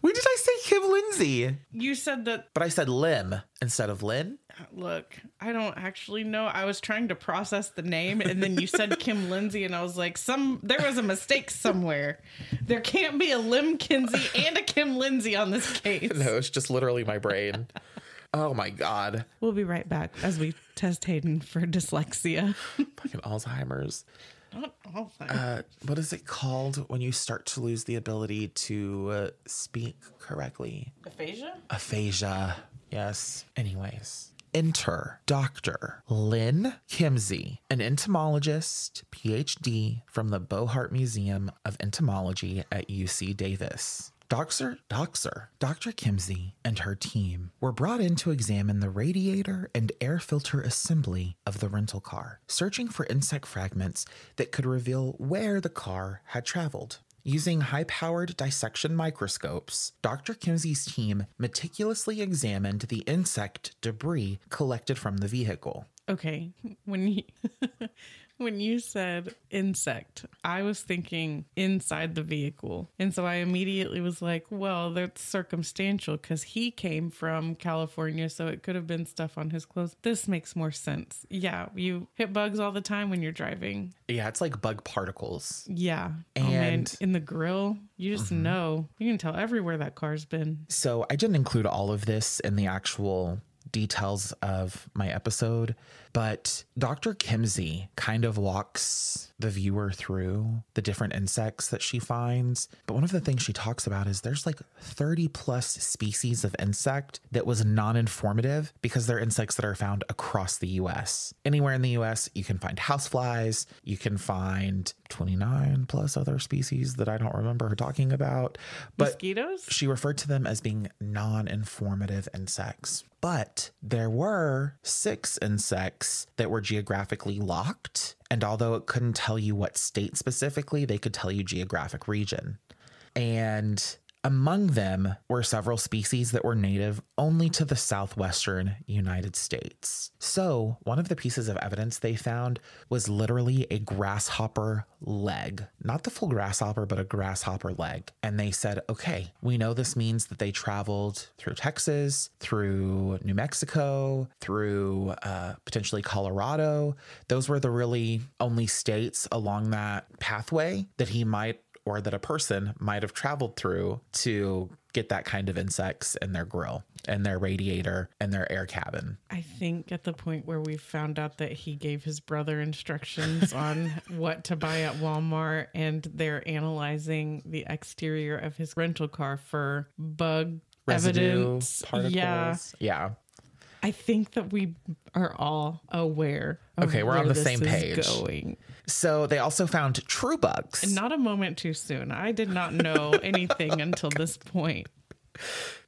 When did I say Kim Lindsay? You said that. But I said Lim instead of Lynn. Look, I don't actually know. I was trying to process the name, and then you said Kim Lindsay, and I was like, there was a mistake somewhere. There can't be a Lim Kinsey and a Kim Lindsay on this case. No, it's just literally my brain. Oh my God. We'll be right back as we test Hayden for dyslexia. Fucking Alzheimer's. Not Alzheimer's. What is it called when you start to lose the ability to speak correctly? Aphasia? Aphasia. Yes. Anyways. Enter Dr. Lynn Kimsey, an entomologist, PhD from the Bohart Museum of Entomology at UC Davis. Dr. Kimsey and her team were brought in to examine the radiator and air filter assembly of the rental car, searching for insect fragments that could reveal where the car had traveled. Using high-powered dissection microscopes, Dr. Kimsey's team meticulously examined the insect debris collected from the vehicle. Okay, when you said insect, I was thinking inside the vehicle. And so I immediately was like, well, that's circumstantial because he came from California, so it could have been stuff on his clothes. This makes more sense. Yeah, you hit bugs all the time when you're driving. Yeah, it's like bug particles. Yeah. And oh, man, in the grill, you just know. You can tell everywhere that car's been. So I didn't include all of this in the actual details of my episode, but Dr. Kimsey kind of walks the viewer through the different insects that she finds. But one of the things she talks about is there's like 30 plus species of insect that was non-informative because they're insects that are found across the US. Anywhere in the US, you can find houseflies, you can find 29 plus other species that I don't remember her talking about. But mosquitoes? she referred to them as being non-informative insects. But there were 6 insects that were geographically locked. And although it couldn't tell you what state specifically, they could tell you geographic region. And among them were several species that were native only to the southwestern United States. So one of the pieces of evidence they found was literally a grasshopper leg. Not the full grasshopper, but a grasshopper leg. And they said, okay, we know this means that they traveled through Texas, through New Mexico, through potentially Colorado. Those were the really only states along that pathway that he might, or that a person might have traveled through to get that kind of insects in their grill and their radiator and their air cabin. I think at the point where we found out that he gave his brother instructions on what to buy at Walmart, and they're analyzing the exterior of his rental car for bug Residue, evidence. particles. Yeah. I think that we are all aware of Okay, we're where on the this same is page. going. So they also found true bugs. And not a moment too soon. I did not know anything until this point.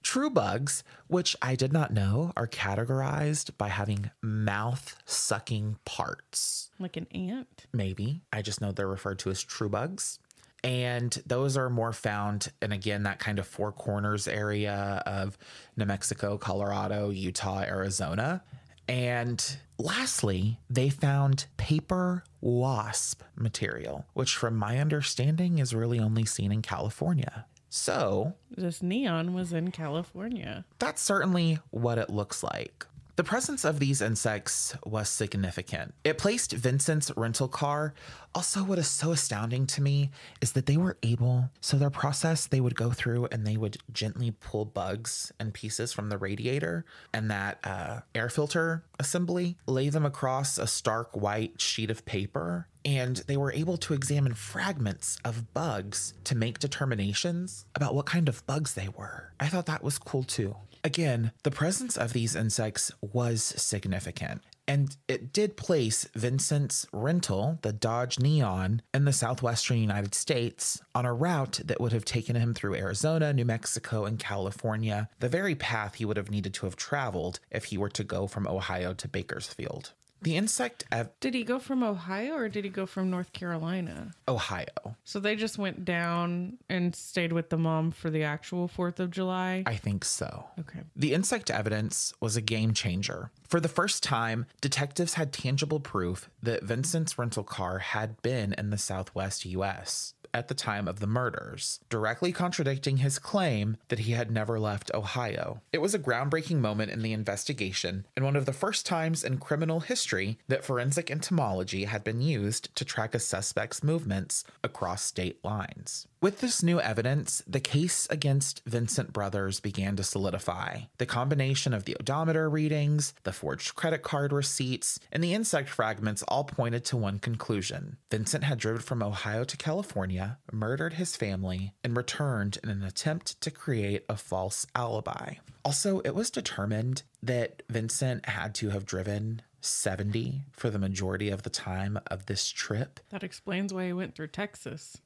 True bugs, which I did not know, are categorized by having mouth-sucking parts. Like an ant? Maybe. I just know they're referred to as true bugs. And those are more found in, again, that kind of Four Corners area of New Mexico, Colorado, Utah, Arizona. And lastly, they found paper wasp material, which from my understanding is really only seen in California. So This neon was in California. that's certainly what it looks like. The presence of these insects was significant. It placed Vincent's rental car. Also, what is so astounding to me is that they were able, so their process, they would go through and they would gently pull bugs and pieces from the radiator and that air filter assembly, lay them across a stark white sheet of paper, and they were able to examine fragments of bugs to make determinations about what kind of bugs they were. I thought that was cool too. Again, the presence of these insects was significant, and it did place Vincent's rental, the Dodge Neon, in the southwestern United States on a route that would have taken him through Arizona, New Mexico, and California, the very path he would have needed to have traveled if he were to go from Ohio to Bakersfield. The insect Did he go from Ohio or did he go from North Carolina? Ohio. So they just went down and stayed with the mom for the actual 4th of July? I think so. Okay. The insect evidence was a game changer. For the first time, detectives had tangible proof that Vincent's rental car had been in the Southwest U.S. at the time of the murders, directly contradicting his claim that he had never left Ohio. It was a groundbreaking moment in the investigation and one of the first times in criminal history that forensic entomology had been used to track a suspect's movements across state lines. With this new evidence, the case against Vincent Brothers began to solidify. The combination of the odometer readings, the forged credit card receipts, and the insect fragments all pointed to one conclusion. Vincent had driven from Ohio to California, murdered his family, and returned in an attempt to create a false alibi. Also, it was determined that Vincent had to have driven 70 for the majority of the time of this trip. That explains why he went through Texas.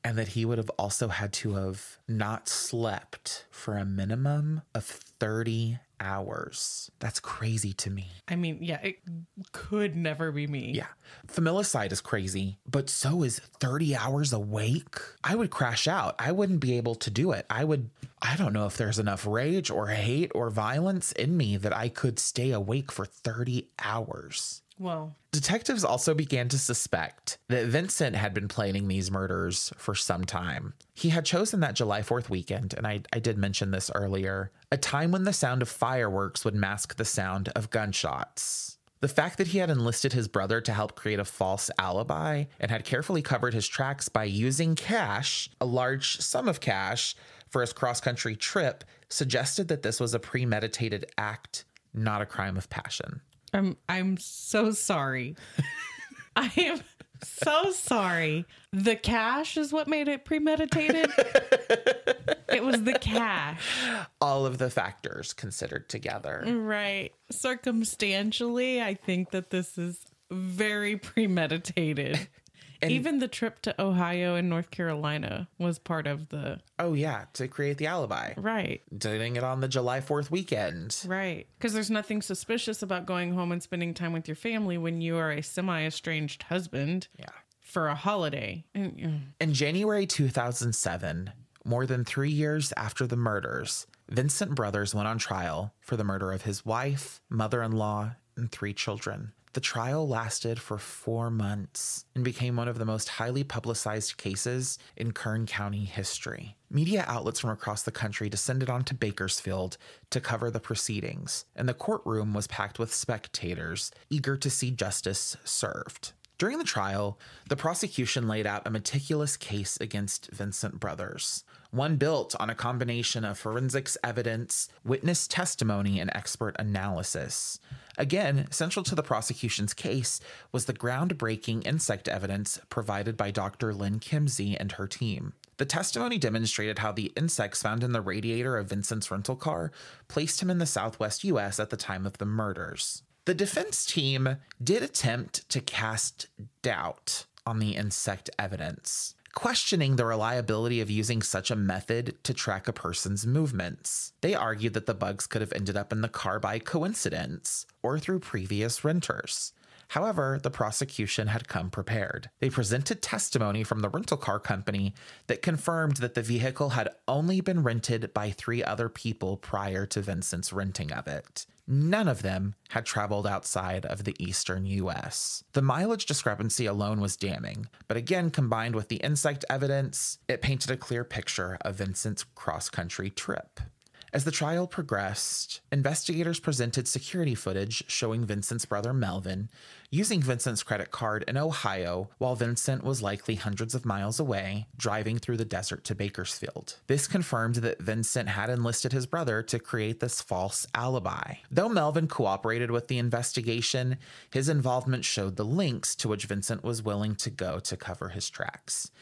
And that he would have also had to have not slept for a minimum of 30 hours. That's crazy to me. I mean, yeah, it could never be me. Yeah. Familicide is crazy, but so is 30 hours awake. I would crash out. I wouldn't be able to do it. I don't know if there's enough rage or hate or violence in me that I could stay awake for 30 hours. Well, detectives also began to suspect that Vincent had been planning these murders for some time. He had chosen that July 4th weekend, and I did mention this earlier, a time when the sound of fireworks would mask the sound of gunshots. The fact that he had enlisted his brother to help create a false alibi and had carefully covered his tracks by using cash, a large sum of cash, for his cross-country trip, suggested that this was a premeditated act, not a crime of passion. I'm so sorry. I am so sorry. The cash is what made it premeditated. It was the cash. All of the factors considered together. Right. Circumstantially, I think that this is very premeditated Even the trip to Ohio and North Carolina was part of the... Oh, yeah, to create the alibi. Right. Doing it on the July 4th weekend. Right. Because there's nothing suspicious about going home and spending time with your family when you are a semi-estranged husband. Yeah. For a holiday. In January 2007, more than 3 years after the murders, Vincent Brothers went on trial for the murder of his wife, mother-in-law, and 3 children. The trial lasted for 4 months and became one of the most highly publicized cases in Kern County history. Media outlets from across the country descended onto Bakersfield to cover the proceedings, and the courtroom was packed with spectators eager to see justice served. During the trial, the prosecution laid out a meticulous case against Vincent Brothers, one built on a combination of forensics evidence, witness testimony, and expert analysis. Again, central to the prosecution's case was the groundbreaking insect evidence provided by Dr. Lynn Kimsey and her team. The testimony demonstrated how the insects found in the radiator of Vincent's rental car placed him in the Southwest U.S. at the time of the murders. The defense team did attempt to cast doubt on the insect evidence, questioning the reliability of using such a method to track a person's movements. They argued that the bugs could have ended up in the car by coincidence or through previous renters. However, the prosecution had come prepared. They presented testimony from the rental car company that confirmed that the vehicle had only been rented by 3 other people prior to Vincent's renting of it. None of them had traveled outside of the eastern U.S. The mileage discrepancy alone was damning, but again, combined with the insect evidence, it painted a clear picture of Vincent's cross-country trip. As the trial progressed, investigators presented security footage showing Vincent's brother Melvin using Vincent's credit card in Ohio while Vincent was likely hundreds of miles away, driving through the desert to Bakersfield. This confirmed that Vincent had enlisted his brother to create this false alibi. Though Melvin cooperated with the investigation, his involvement showed the lengths to which Vincent was willing to go to cover his tracks.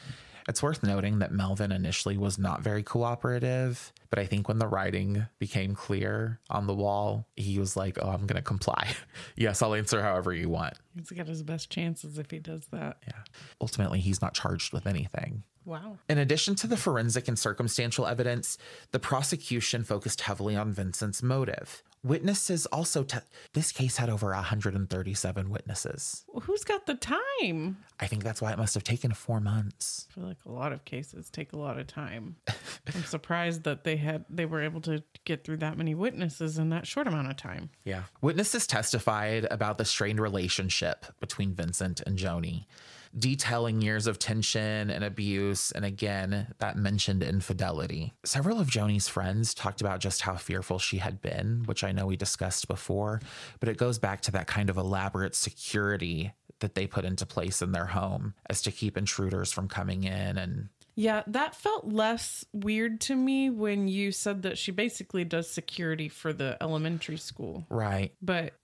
It's worth noting that Melvin initially was not very cooperative, but I think when the writing became clear on the wall, he was like, oh, I'm going to comply. Yes, I'll answer however you want. He's got his best chances if he does that. Yeah. Ultimately, he's not charged with anything. Wow. In addition to the forensic and circumstantial evidence, the prosecution focused heavily on Vincent's motive. Witnesses also, this case had over 137 witnesses. Well, who's got the time? I think that's why it must have taken 4 months. I feel like a lot of cases take a lot of time. I'm surprised that they were able to get through that many witnesses in that short amount of time. Yeah. Witnesses testified about the strained relationship between Vincent and Joni, detailing years of tension and abuse, and again, that mentioned infidelity. Several of Joni's friends talked about just how fearful she had been, which I know we discussed before, but it goes back to that kind of elaborate security that they put into place in their home as to keep intruders from coming in. And yeah, that felt less weird to me when you said that she basically does security for the elementary school. Right. But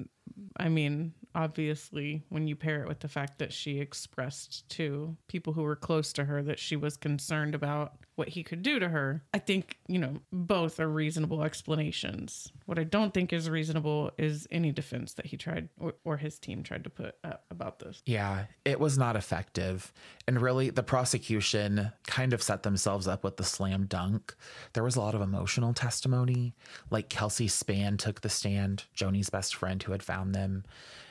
I mean, obviously, when you pair it with the fact that she expressed to people who were close to her that she was concerned about what he could do to her, I think, both are reasonable explanations. What I don't think is reasonable is any defense that he tried or his team tried to put up about this. Yeah, it was not effective. And really, the prosecution kind of set themselves up with the slam dunk. There was a lot of emotional testimony, like Kelsey Spann took the stand, Joni's best friend who had found them.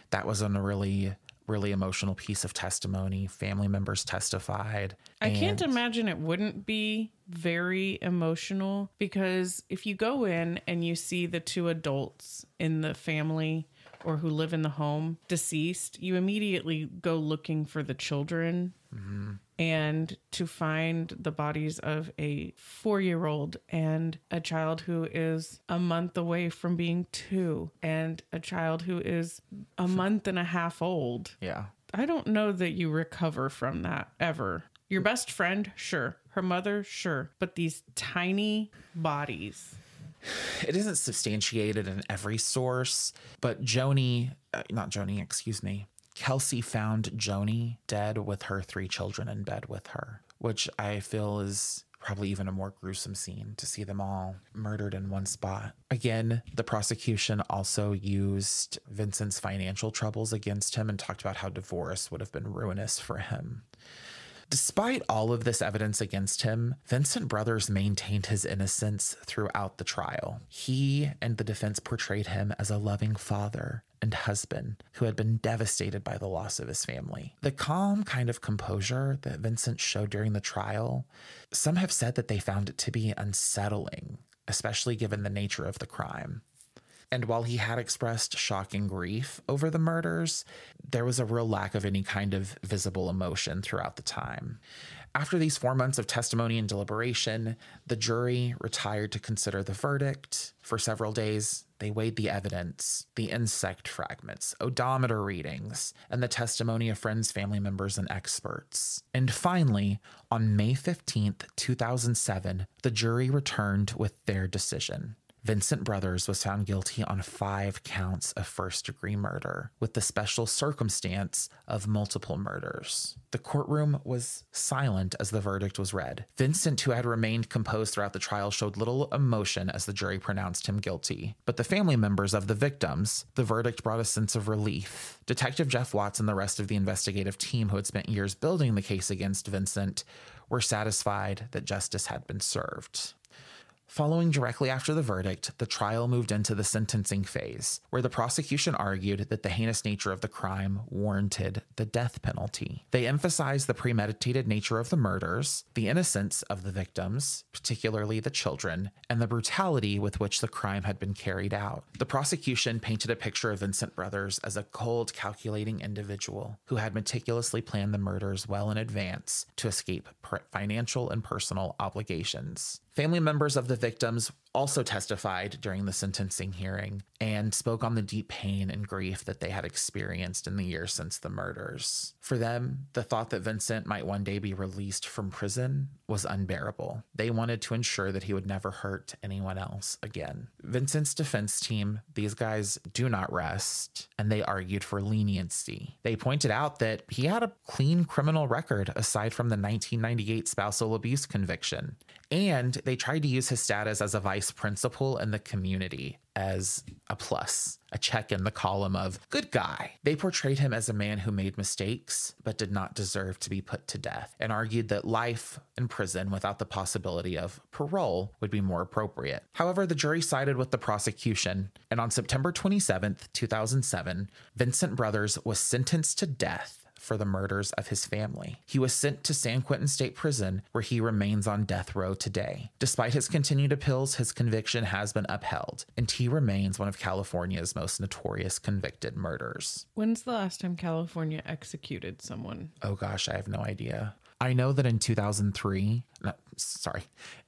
That was a really emotional piece of testimony. Family members testified. I can't imagine it wouldn't be very emotional, because if you go in and you see the 2 adults in the family or who live in the home deceased, you immediately go looking for the children. Mm-hmm. And to find the bodies of a 4-year-old and a child who is a month away from being 2 and a child who is a month and a half old. Yeah. I don't know that you recover from that ever. Your best friend, sure. Her mother, sure. But these tiny bodies. It isn't substantiated in every source, but Kelsey found Joni dead with her 3 children in bed with her, which I feel is probably even a more gruesome scene to see them all murdered in one spot. Again, the prosecution also used Vincent's financial troubles against him and talked about how divorce would have been ruinous for him. Despite all of this evidence against him, Vincent Brothers maintained his innocence throughout the trial. He and the defense portrayed him as a loving father and husband who had been devastated by the loss of his family. The calm kind of composure that Vincent showed during the trial, some have said that they found it to be unsettling, especially given the nature of the crime. And while he had expressed shock and grief over the murders, there was a real lack of any kind of visible emotion throughout the time. After these 4 months of testimony and deliberation, the jury retired to consider the verdict. For several days, they weighed the evidence, the insect fragments, odometer readings, and the testimony of friends, family members, and experts. And finally, on May 15th, 2007, the jury returned with their decision. Vincent Brothers was found guilty on 5 counts of first-degree murder, with the special circumstance of multiple murders. The courtroom was silent as the verdict was read. Vincent, who had remained composed throughout the trial, showed little emotion as the jury pronounced him guilty. But the family members of the victims, the verdict brought a sense of relief. Detective Jeff Watts and the rest of the investigative team who had spent years building the case against Vincent were satisfied that justice had been served. Following directly after the verdict, the trial moved into the sentencing phase, where the prosecution argued that the heinous nature of the crime warranted the death penalty. They emphasized the premeditated nature of the murders, the innocence of the victims, particularly the children, and the brutality with which the crime had been carried out. The prosecution painted a picture of Vincent Brothers as a cold, calculating individual who had meticulously planned the murders well in advance to escape financial and personal obligations. Family members of the victims also testified during the sentencing hearing and spoke on the deep pain and grief that they had experienced in the years since the murders. For them, the thought that Vincent might one day be released from prison was unbearable. They wanted to ensure that he would never hurt anyone else again. Vincent's defense team, these guys do not rest, and they argued for leniency. They pointed out that he had a clean criminal record aside from the 1998 spousal abuse conviction. And they tried to use his status as a vice principal in the community as a plus, a check in the column of good guy. They portrayed him as a man who made mistakes, but did not deserve to be put to death, and argued that life in prison without the possibility of parole would be more appropriate. However, the jury sided with the prosecution, and on September 27th, 2007, Vincent Brothers was sentenced to death for the murders of his family. He was sent to San Quentin State Prison, where he remains on death row today. Despite his continued appeals, his conviction has been upheld, and he remains one of California's most notorious convicted murderers. When's the last time California executed someone? Oh gosh, I have no idea. I know that in 2023,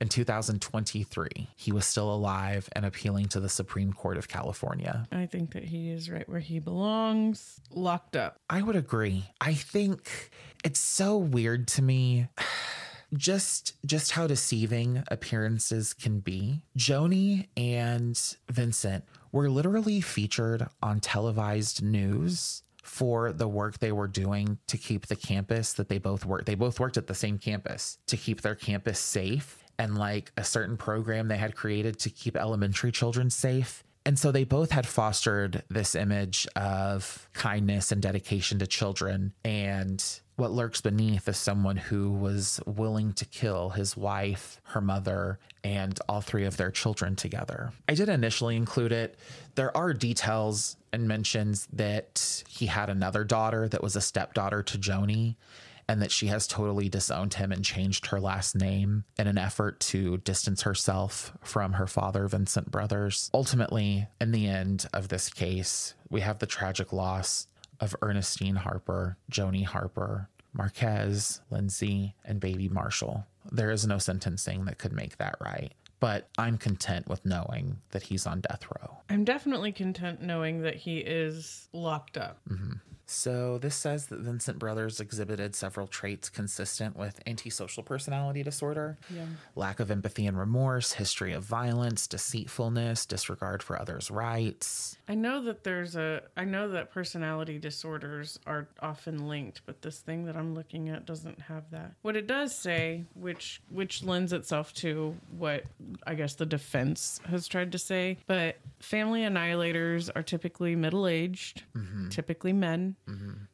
in 2023, he was still alive and appealing to the Supreme Court of California. I think that he is right where he belongs, locked up. I would agree. I think it's so weird to me just how deceiving appearances can be. Joni and Vincent were literally featured on televised news for the work they were doing to keep the campus that they both worked at the same campus to keep their campus safe, and like a certain program they had created to keep elementary children safe. And so they both had fostered this image of kindness and dedication to children, and what lurks beneath is someone who was willing to kill his wife, her mother, and all 3 of their children together. I did initially include it. There are details and mentions that he had another daughter that was a stepdaughter to Joni, and that she has totally disowned him and changed her last name in an effort to distance herself from her father, Vincent Brothers. Ultimately, in the end of this case, we have the tragic loss of Ernestine Harper, Joni Harper, Marquez, Lindsay, and baby Marshall. There is no sentencing that could make that right, but I'm content with knowing that he's on death row. I'm definitely content knowing that he is locked up. Mm-hmm. So this says that Vincent Brothers exhibited several traits consistent with antisocial personality disorder. Yeah. Lack of empathy and remorse, history of violence, deceitfulness, disregard for others' rights. I know that personality disorders are often linked, but this thing that I'm looking at doesn't have that. What it does say, which lends itself to what I guess the defense has tried to say, but family annihilators are typically middle-aged, typically men,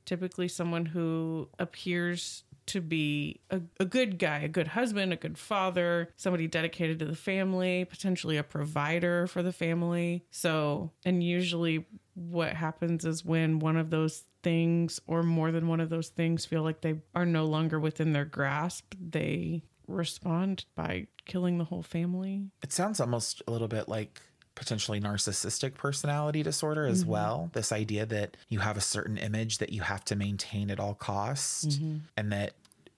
typically someone who appears to be a good guy, a good husband, a good father, somebody dedicated to the family, potentially a provider for the family. So, and usually what happens is when one of those things or more than one of those things feel like they are no longer within their grasp, they respond by killing the whole family. It sounds almost a little bit like potentially narcissistic personality disorder as well. This idea that you have a certain image that you have to maintain at all costs and that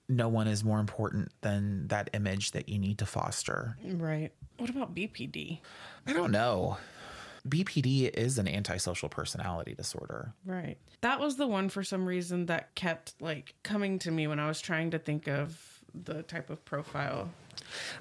no one is more important than that image that you need to foster. Right. What about BPD? I don't know. BPD is an antisocial personality disorder. Right. That was the one for some reason that kept like coming to me when I was trying to think of the type of profile.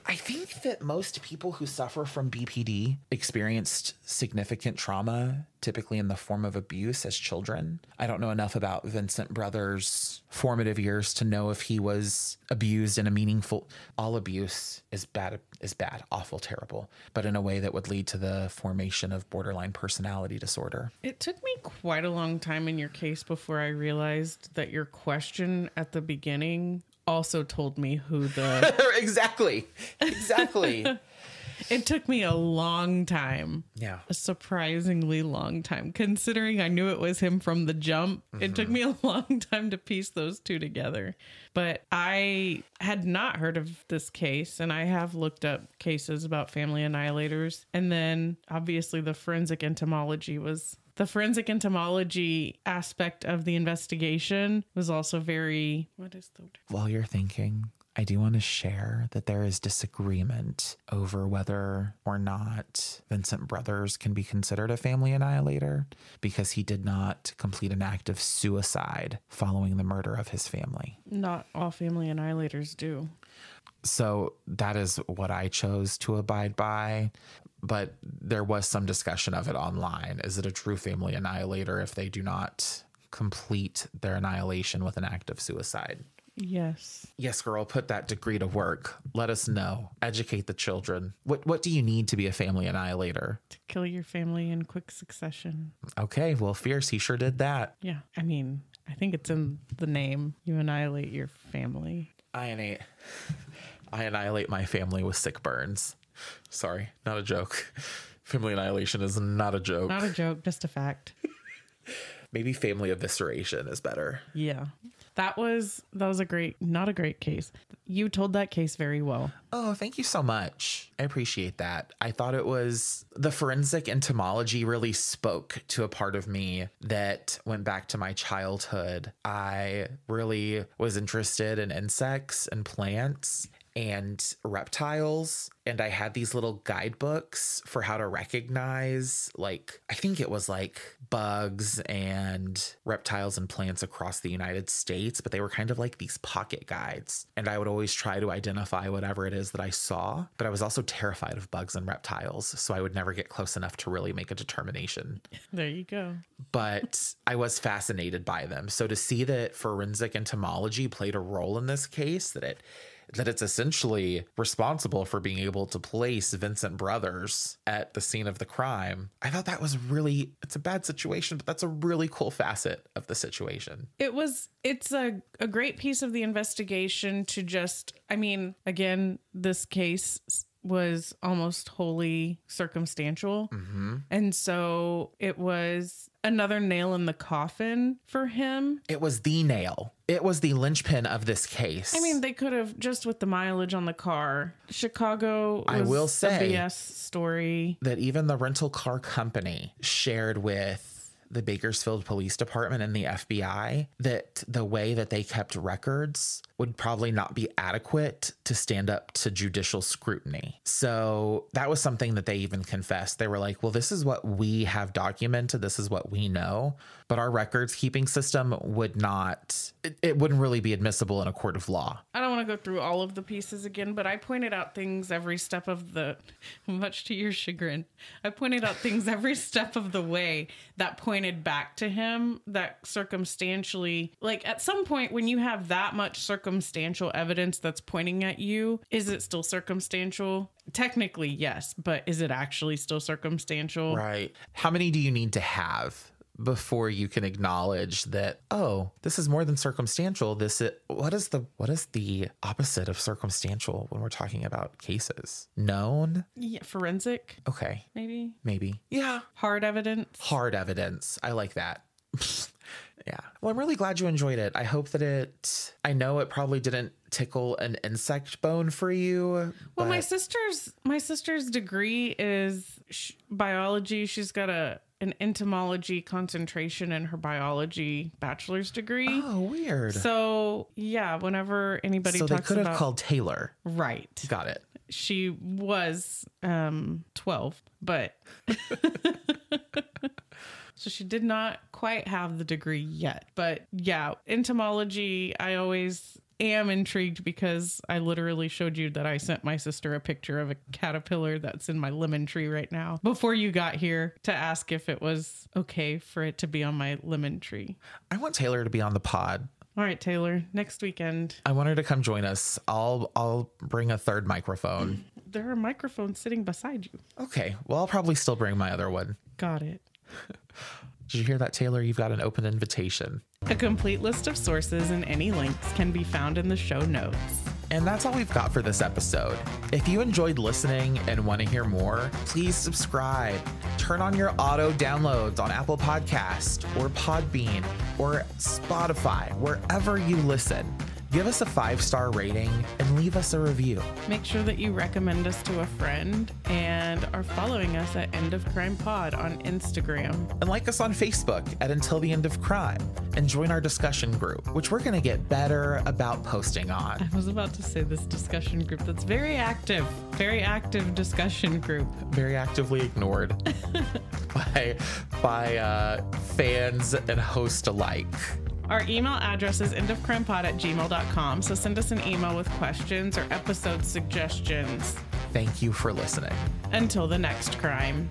I think that most people who suffer from BPD experienced significant trauma, typically in the form of abuse as children. I don't know enough about Vincent Brothers' formative years to know if he was abused in a meaningful... All abuse is bad, awful, terrible, but in a way that would lead to the formation of borderline personality disorder. It took me quite a long time in your case before I realized that your question at the beginning also told me who the... Exactly. It took me a long time. Yeah. A surprisingly long time. Considering I knew it was him from the jump, it took me a long time to piece those two together. But I had not heard of this case, and I have looked up cases about family annihilators. And then obviously the forensic entomology aspect of the investigation was also very... What is the word? While you're thinking, I do want to share that there is disagreement over whether or not Vincent Brothers can be considered a family annihilator because he did not complete an act of suicide following the murder of his family. Not all family annihilators do. So that is what I chose to abide by. But there was some discussion of it online. Is it a true family annihilator if they do not complete their annihilation with an act of suicide? Yes. Yes, girl, put that degree to work. Let us know. Educate the children. What do you need to be a family annihilator? To kill your family in quick succession. Okay, well, fierce. He sure did that. Yeah. I mean, I think it's in the name. You annihilate your family. I annihilate my family with sick burns. Sorry, not a joke. Family annihilation is not a joke. Not a joke, just a fact. Maybe family evisceration is better. Yeah. That was not a great case. You told that case very well. Oh, thank you so much. I appreciate that. I thought it was the forensic entomology really spoke to a part of me that went back to my childhood. I really was interested in insects and plants and reptiles. And I had these little guidebooks for how to recognize, like, I think it was like bugs and reptiles and plants across the United States, but they were kind of like these pocket guides. And I would always try to identify whatever it is that I saw, but I was also terrified of bugs and reptiles. So I would never get close enough to really make a determination. There you go. But I was fascinated by them. So to see that forensic entomology played a role in this case, that it's essentially responsible for being able to place Vincent Brothers at the scene of the crime. I thought that was it's a bad situation, but that's a really cool facet of the situation. It's a great piece of the investigation to just, I mean, again, this case was almost wholly circumstantial. And so it was another nail in the coffin for him. It was the nail. It was the linchpin of this case. I mean, they could have, just with the mileage on the car. Chicago was I will say a BS story. that even the rental car company shared with the Bakersfield Police Department and the FBI that the way that they kept records would probably not be adequate to stand up to judicial scrutiny. So that was something that they even confessed. They were like, well, this is what we have documented. This is what we know. But our records keeping system would not, it wouldn't really be admissible in a court of law. I don't want to go through all of the pieces again, but I pointed out things every step of the, much to your chagrin, I pointed out things every step of the way that pointed back to him, that circumstantially, like at some point when you have that much circumstantial evidence that's pointing at you, is it still circumstantial? Technically, yes, but is it actually still circumstantial? Right. How many do you need to have before you can acknowledge that, oh, this is more than circumstantial? What is the opposite of circumstantial when we're talking about cases? Known? Yeah, forensic. Okay. Maybe. Yeah. Hard evidence. I like that. Yeah. Well, I'm really glad you enjoyed it. I hope that I know it probably didn't tickle an insect bone for you. Well, my sister's degree is biology. She's got an entomology concentration in her biology bachelor's degree. Oh, weird. So yeah, whenever anybody talks about... So they could have called Taylor. Right. Got it. She was 12, but... So she did not quite have the degree yet. But yeah, entomology, I always am intrigued because I literally showed you that I sent my sister a picture of a caterpillar that's in my lemon tree right now before you got here to ask if it was okay for it to be on my lemon tree. I want Taylor to be on the pod. All right, Taylor, next weekend. I want her to come join us. I'll bring a third microphone. There are microphones sitting beside you. Okay. Well, I'll probably still bring my other one. Got it. Did you hear that, Taylor? You've got an open invitation. A complete list of sources and any links can be found in the show notes. And that's all we've got for this episode. If you enjoyed listening and want to hear more, please subscribe. Turn on your auto downloads on Apple Podcast or Podbean or Spotify, wherever you listen. Give us a 5-star rating and leave us a review. Make sure that you recommend us to a friend and are following us at End of Crime Pod on Instagram. And like us on Facebook at Until the End of Crime. And join our discussion group, which we're going to get better about posting on. I was about to say this discussion group that's very active discussion group. Very actively ignored by fans and host alike. Our email address is endofcrimepod@gmail.com, so send us an email with questions or episode suggestions. Thank you for listening. Until the next crime.